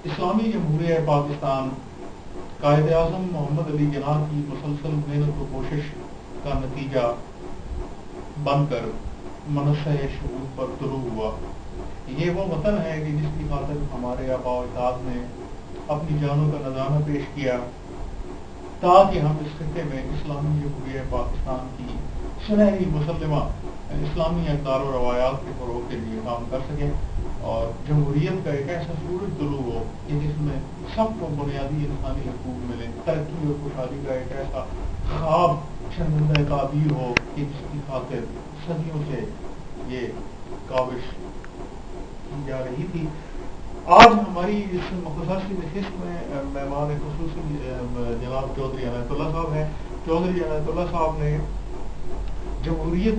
اسلامی جمہوریہ پاکستان قائد اعظم محمد علی جناح کی مسلسل محنت و کوشش کا نتیجہ بن کر منصہ شعور پر طلوع ہوا۔ یہ وہ وطن ہے کہ جس کی خاطر ہمارے آباء و اجداد نے اپنی جانوں کا نذرانہ پیش کیا تاکہ ہم اس خطے میں اسلامی جمہوریہ پاکستان کی سنہری مسلمہ اسلامی اقدار و روایات کے فروغ کے لیے کام کر سکیں اور جمہوریت کا ایک ایسا سورج طلوع ہو کہ جس میں سب کو بنیادی انسانی حقوق ملے، ترقی اور خوشحالی کا ایک ایسا خواب شرمندہ تعبیر ہو کہ جس کی خاطر صدیوں سے یہ کاوش کی جا رہی تھی۔ آج ہماری اس مختصر سی نشست میں مہمان خصوصی جناب چودھری عنایت اللہ صاحب ہیں۔ چودھری عنایت اللہ صاحب نے جمہوریت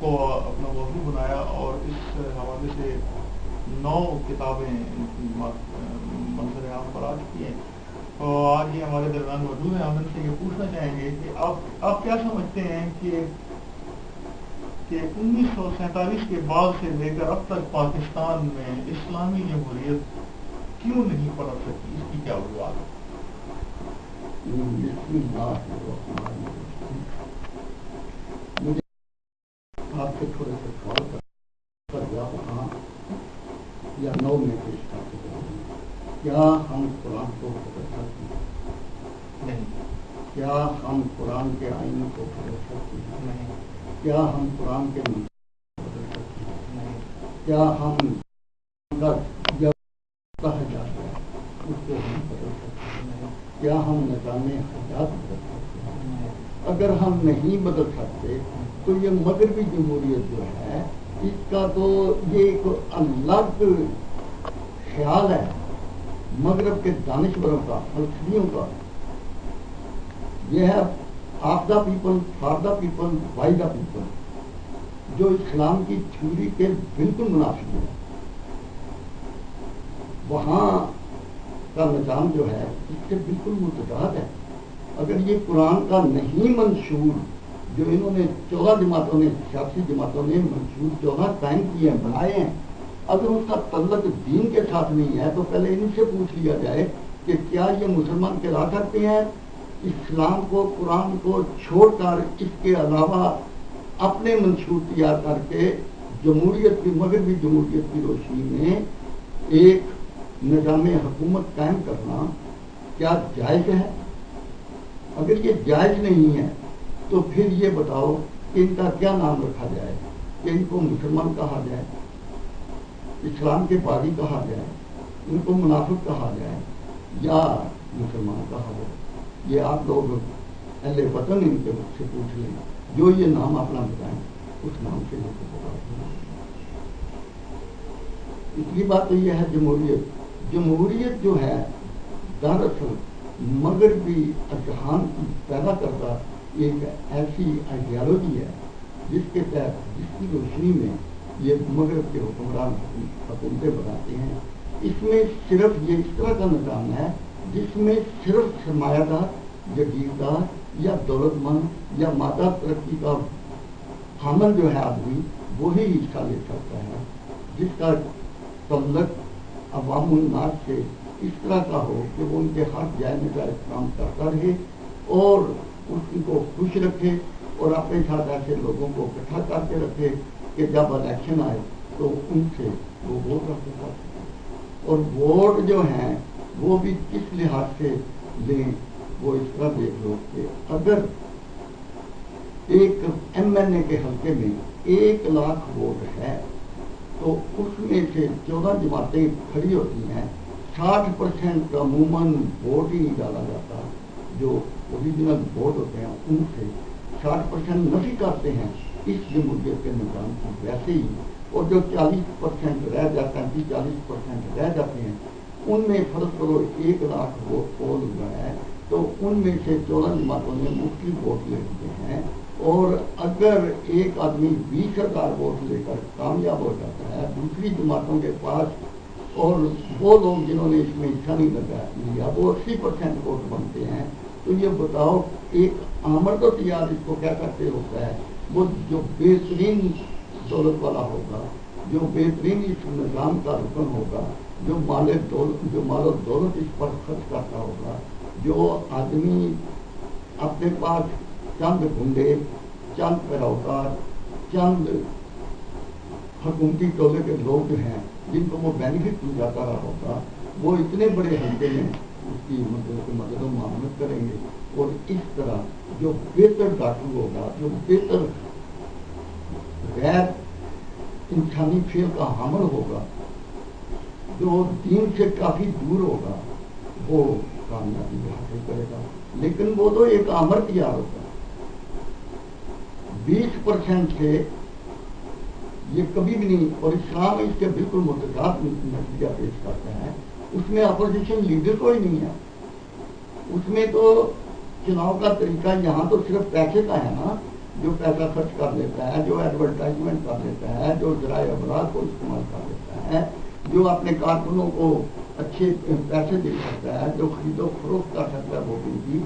کو اپنا موضوع بنایا اور اس حوالے سے 9 کتابیں منظر عام پر آ چکی ہیں، اور آج یہ ہمارے درمیان موجود ہیں۔ ہم ان سے یہ پوچھنا چاہیں گے کہ آپ کیا سمجھتے ہیں کہ 1947 کے بعد سے لے کر اب تک پاکستان میں اسلامی جمہوریت کیوں نہیں پنپ سکی؟ اس کی کیا وجوہات ہے؟ مجھے آپ سے تھوڑے سے سوال کر یا 9 میں پیش کر سکتے ہیں۔ کیا ہم قرآن کو بدل سکتے ہیں؟ نہیں۔ کیا ہم قرآن کے آئین کو بدل سکتے ہیں؟ نہیں۔ کیا ہم قرآن کے منصوبے کو بدل سکتے ہیں؟ نہیں۔ کیا ہم جو کہا جاتا ہے اس کو ہم بدل سکتے ہیں؟ کیا ہم نظام حیات بدل سکتے ہیں؟ اگر ہم نہیں بدل سکتے تو یہ مغربی جمہوریت جو ہے اس کا تو یہ ایک الگ خیال ہے مغرب کے دانشوروں کا، فلسفیوں کا۔ یہ ہے of the people, for the people, by the people, جو اسلام کی تھیوری کے بالکل مناسب ہے۔ وہاں کا نظام جو ہے اس سے بالکل متضاد ہے۔ اگر یہ قرآن کا نہیں منشور جو انہوں نے 14 جماعتوں نے، سیاسی جماعتوں نے منشور 14 قائم کیے ہیں، بنائے ہیں، اگر اس کا تعلق دین کے ساتھ نہیں ہے تو پہلے ان سے پوچھ لیا جائے کہ کیا یہ مسلمان کہلا سکتے ہیں اسلام کو، قرآن کو چھوڑ کر اس کے علاوہ اپنے منشور تیار کر کے جمہوریت کی، مغربی جمہوریت کی روشنی میں ایک نظام حکومت قائم کرنا کیا جائز ہے؟ اگر یہ جائز نہیں ہے تو پھر یہ بتاؤ کہ ان کا کیا نام رکھا جائے، کہ ان کو مسلمان کہا جائے، اسلام کے باغی کہا جائے، ان کو منافق کہا جائے یا مسلمان کہا جائے؟ یہ آپ لوگ اہل وطن ان کے سے پوچھ لیں، جو یہ نام اپنا بتائیں اس نام سے ان کو بتا دیں۔ پچھلی بات تو یہ ہے جمہوریت جو ہے دراصل مغربی اذہان کی پیدا کرتا ایک ایسی آئیڈیالوجی ہے جس کے تحت، جس کی روشنی میں یہ مغرب کے حکمران حکومتیں بناتے ہیں۔ اس میں صرف یہ اس طرح کا نظام ہے جس میں صرف سرمایہ دار، جگیردار یا دولت مند یا مادہ ترقی کا حامل جو ہے آدمی وہی حصہ لے سکتا ہے، جس کا تعلق عوام الناس سے اس طرح کا ہو کہ وہ ان کے حق جائنے کا احترام کرتا رہے اور ان کو خوش رکھے اور اپنے ساتھ ایسے لوگوں کو اکٹھا کر کے رکھے کہ جب الیکشن آئے تو ان سے وہ ووٹ رکھ سکتا ہے۔ اور ووٹ جو ہیں وہ بھی کس لحاظ سے لیں، وہ اس طرح دیکھ لو کہ اگر ایک MNA کے حلقے میں 1 لاکھ ووٹ ہے تو اس میں سے 14 جماعتیں کھڑی ہوتی ہیں، 60% عموماً ووٹ ہی نہیں ڈالا جاتا، جو اوریجنل ووٹ ہوتے ہیں ان سے 60% نفی کرتے ہیں اس جمہوریت کے نظام کی ویسے ہی، اور جو 40% رہ جاتے ہیں، 40% رہ جاتے ہیں، ان میں فرض کرو 1 لاکھ ووٹ پول ہوا ہے تو ان میں سے 14 جماعتوں نے مختلف ووٹ لے لیے ہیں، اور اگر ایک آدمی 20,000 ووٹ لے کر کامیاب ہو جاتا ہے دوسری جماعتوں کے پاس، اور وہ لوگ جنہوں نے اس میں حصہ نہیں لیا وہ 80% ووٹ بنتے ہیں، تو یہ بتاؤ ایک آمد و تیار اس کو کیا کرتے ہوتا ہے، وہ جو بہترین دولت والا ہوگا، جو بہترین اس نظام کا رکن ہوگا، جو مال و دولت اس پر خرچ کرتا ہوگا، جو آدمی اپنے پاس چند گنڈے، چند پیروکار، چند حکومتی ٹولے کے لوگ ہیں جن کو وہ بینیفٹ پہنچاتا رہا ہوگا، وہ اتنے بڑے حلقے میں اس کی مدد و معاونت کریں گے. اور اس طرح جو بہتر ڈاکٹر ہوگا، جو بہتر غیر انسانی فعل کا حامل ہوگا، جو دین سے کافی دور ہوگا، وہ کامیابی حاصل کرے گا. لیکن وہ تو ایک آمر تیار ہوگا. 20% سے یہ کبھی بھی نہیں، اور اسلام اس کے بالکل متضاد نتیجہ پیش کرتا ہے. اس میں اپوزیشن لیڈر کوئی نہیں ہے. اس میں تو چناؤ کا طریقہ یہاں تو صرف پیسے کا ہے نا، جو پیسہ خرچ کر لیتا ہے، جو ایڈورٹائزمنٹ کر لیتا ہے، جو ذرائع ابلاغ کو استعمال کر لیتا ہے، جو اپنے کارکنوں کو اچھے پیسے دے سکتا ہے، جو خرید و فروخت کر سکتا ہے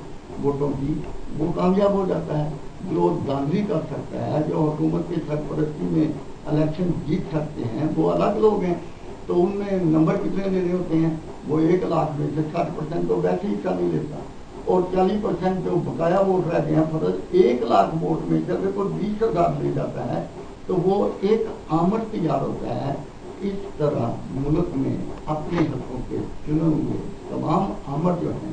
ووٹوں کی، وہ کامیاب ہو جاتا ہے. جو دھاندلی کر سکتا ہے، جو حکومت کی سرپرستی میں الیکشن جیت سکتے ہیں، وہ الگ لوگ ہیں. تو ان میں نمبر کتنے لینے ہوتے ہیں؟ وہ 1 لاکھ میں سے 60% تو ویسے ہی حصہ نہیں لیتا، اور 40% جو بقایا ووٹ رہتے ہیں فرض 1 لاکھ ووٹ میں سے اگر کوئی 20,000 لے جاتا ہے تو وہ ایک آمد تیار ہوتا ہے. اس طرح ملک میں اپنے حقوں کے چنے ہوئے تمام آمد جو ہیں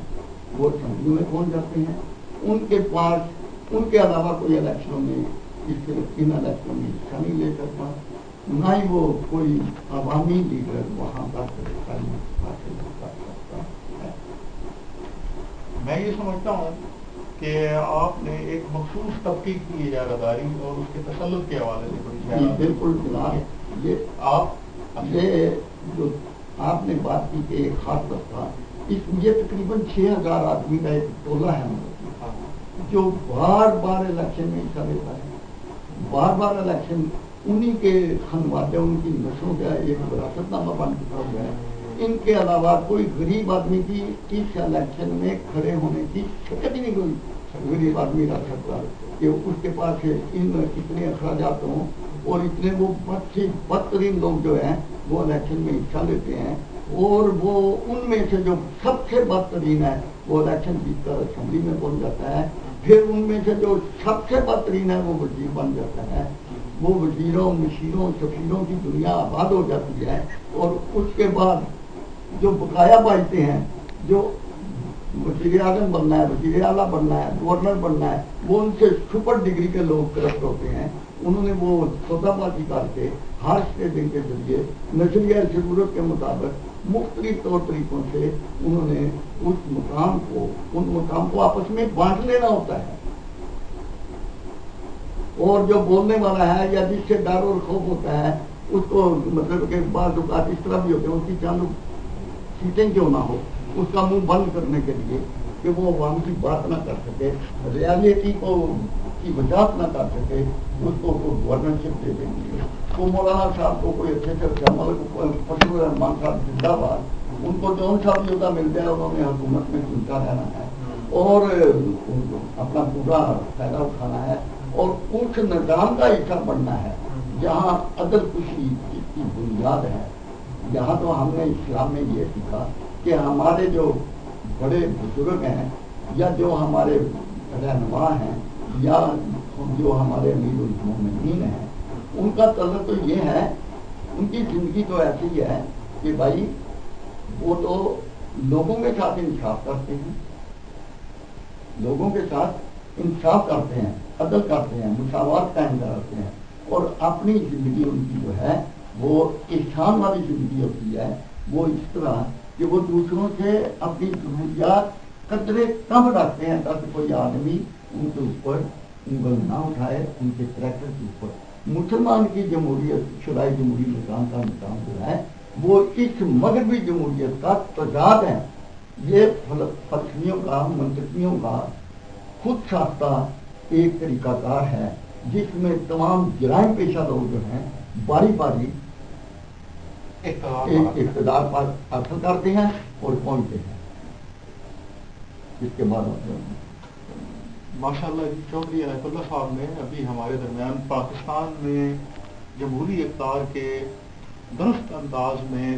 وہ اسمبلیوں میں پہنچ جاتے ہیں. ان کے پاس ان کے علاوہ کوئی الیکشنوں میں ان الیکشنوں میں حصہ نہیں لے سکتا، نہ ہی وہ کوئی عوامی لیڈر وہاں کا حاصل کر سکتا ہے. میں یہ سمجھتا ہوں کہ آپ نے ایک مخصوص طبقے کی اجارہ اور اس کے تسلط کے حوالے سے جی بالکل جناب. یہ جو آپ نے بات کی کہ ایک خاص طبقہ، یہ تقریباً 6,000 آدمی کا ایک ٹولہ ہے جو بار بار الیکشن میں حصہ لیتا ہے. بار بار الیکشن انہی کے خانوادے، ان کی نسلوں کا ایک وراثت نامہ بن چکا ہوا ہے. ان کے علاوہ کوئی غریب آدمی کی اس الیکشن میں کھڑے ہونے کی شکت ہی نہیں کوئی غریب آدمی رکھ سکتا کہ اس کے پاس اتنے اخراجات ہوں. اور اتنے وہ بدترین لوگ جو ہیں وہ الیکشن میں حصہ لیتے ہیں، اور وہ ان میں سے جو سب سے بدترین ہے وہ الیکشن جیت کر اسمبلی میں پہنچ جاتا ہے. پھر ان میں سے جو سب سے بدترین ہے وہ وزیر بن جاتا ہے. وہ وزیروں، مشیروں، سفیروں کی دنیا آباد ہو جاتی ہے. اور اس کے بعد جو بقایا بچتے ہیں، جو وزیر اعظم بننا ہے، وزیر اعلیٰ بننا ہے، گورنر بننا ہے، وہ ان سے سپر ڈگری کے لوگ کرپٹ ہوتے ہیں. انہوں نے وہ سودا بازی کر کے ہر اسٹیٹنگ کے ذریعے نظریہ ضرورت کے مطابق مختلف طور طریقوں سے انہوں نے ان مقام کو آپس میں بانٹ لینا ہوتا ہے. اور جو بولنے والا ہے یا جس سے ڈر اور خوف ہوتا ہے اس کو مطلب کہ بعض اوقات اس طرح بھی ہوتے ہیں، اس کی چند سیٹیں کیوں نہ ہو، اس کا منہ بند کرنے کے لیے کہ وہ عوام کی بات نہ کر سکے، ریالٹی کی وضاحت نہ کر سکے، اس کو گورنرشپ دے دیں گے. تو مولانا صاحب کو کوئی اچھے سے فضل الرحمان صاحب زندہ باد، ان کو جون سا بھی عہدہ مل جائے انہوں نے حکومت میں چنتا رہنا ہے اور اپنا پورا فائدہ اٹھانا ہے اور اس نظام کا حصہ بننا ہے جہاں عدل کشی کی بنیاد ہے. یہاں تو ہم نے اسلام میں یہ سیکھا کہ ہمارے جو بڑے بزرگ ہیں یا جو ہمارے رہنما ہیں یا جو ہمارے امیر المومنین ہیں، ان کا تعلق تو یہ ہے، ان کی زندگی تو ایسی ہے کہ بھائی وہ تو لوگوں کے ساتھ انصاف کرتے ہیں، لوگوں کے ساتھ انصاف کرتے ہیں، عدل کرتے ہیں، مساوات قائم کرتے ہیں، اور اپنی زندگی ان کی جو ہے وہ احسان والی زندگی ہوتی ہے. وہ اس طرح کہ وہ دوسروں سے اپنی ضروریات قدرے کم رکھتے ہیں تاکہ کوئی آدمی ان کے اوپر انگل نہ اٹھائے، ان کے کریکٹر کے اوپر. مسلمان کی جمہوریت، شرعی جمہوری نظام کا نظام جو ہے وہ اس مغربی جمہوریت کا تضاد ہے. یہ فلسفیوں کا، منطقیوں کا خود ساختہ ایک طریقہ کار ہے جس میں تمام جرائم پیشہ لوگ جو ہیں باری باری ایک اقتدار پر حاصل کرتے ہیں اور پہنچتے ہیں. اس کے بعد ماشاء اللہ چودھری عنایت اللہ صاحب نے ابھی ہمارے درمیان پاکستان میں جمہوری اقدار کے درست انداز میں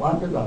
5,000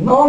9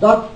10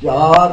4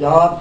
4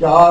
4